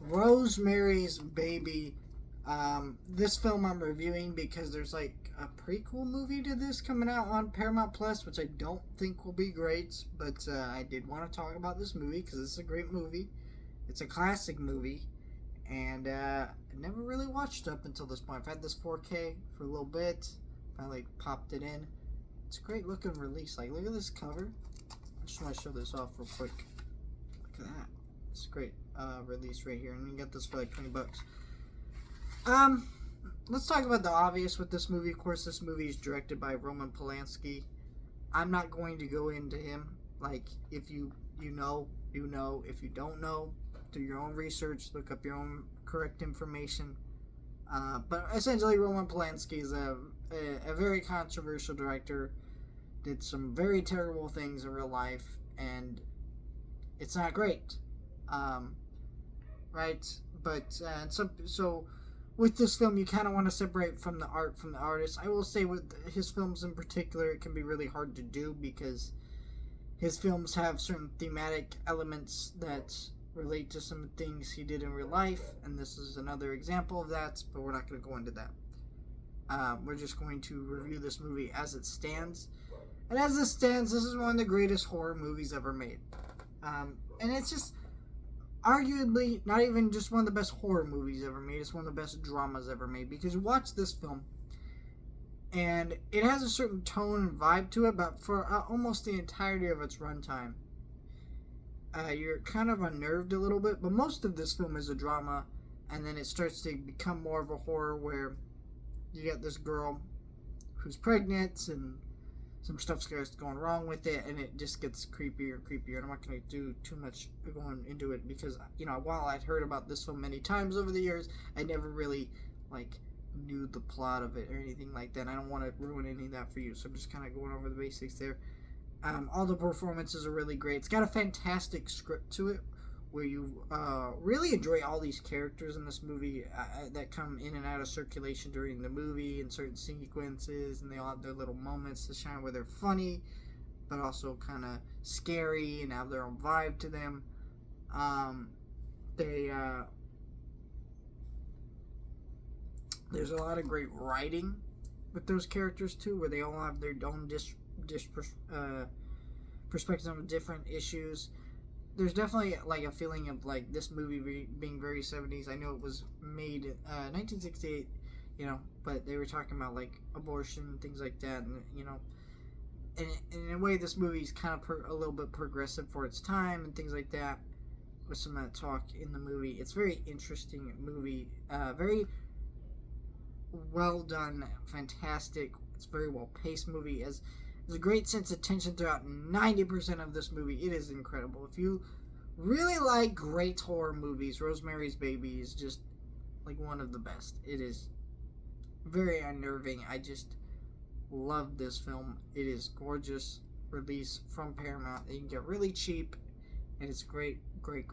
Rosemary's Baby. This film I'm reviewing because there's like a prequel movie to this coming out on Paramount Plus, which I don't think will be great, but I did want to talk about this movie because it's a great movie. It's a classic movie, and I never really watched it up until this point. I've had this 4K for a little bit. Finally popped it in. It's a great looking release. Like, look at this cover. I just want to show this off real quick. Look at that. It's a great release right here, and you can get this for like $20. Let's talk about the obvious with this movie. Of course, this movie is directed by Roman Polanski. I'm not going to go into him. Like, if you know, you know. If you don't know, do your own research, look up your own correct information. But essentially, Roman Polanski is a very controversial director. Did some very terrible things in real life, and it's not great. Right? But so with this film, you kind of want to separate from the art from the artist. I will say with his films in particular, it can be really hard to do because his films have certain thematic elements that relate to some things he did in real life, and this is another example of that, but we're not going to go into that. We're just going to review this movie as it stands. And as it stands, this is one of the greatest horror movies ever made. And it's just arguably not even just one of the best horror movies ever made. It's one of the best dramas ever made, because you watch this film and it has a certain tone and vibe to it, but for almost the entirety of its runtime, you're kind of unnerved a little bit. But most of this film is a drama, and then it starts to become more of a horror where you get this girl who's pregnant and some stuff starts going wrong with it, and it just gets creepier and creepier. And I'm not going to do too much going into it because, while I'd heard about this film many times over the years, I never really, knew the plot of it or anything like that. I don't want to ruin any of that for you, so I'm just kind of going over the basics there. All the performances are really great. It's got a fantastic script to it where you really enjoy all these characters in this movie that come in and out of circulation during the movie in certain sequences, and they all have their little moments to shine where they're funny but also kind of scary and have their own vibe to them. There's a lot of great writing with those characters too, where they all have their own perspectives on different issues. There's definitely a feeling of this movie being very 70s. I know it was made 1968, but they were talking about abortion and things like that, and and in a way this movie's kind of a little bit progressive for its time and things like that. With some of that talk in the movie, it's a very interesting movie, very well done, fantastic. It's a very well paced movie. There's a great sense of tension throughout 90% of this movie. It is incredible. If you really like great horror movies, Rosemary's Baby is just one of the best. It is very unnerving. I just love this film. It is gorgeous. Release from Paramount. You can get really cheap, and it's a great movie.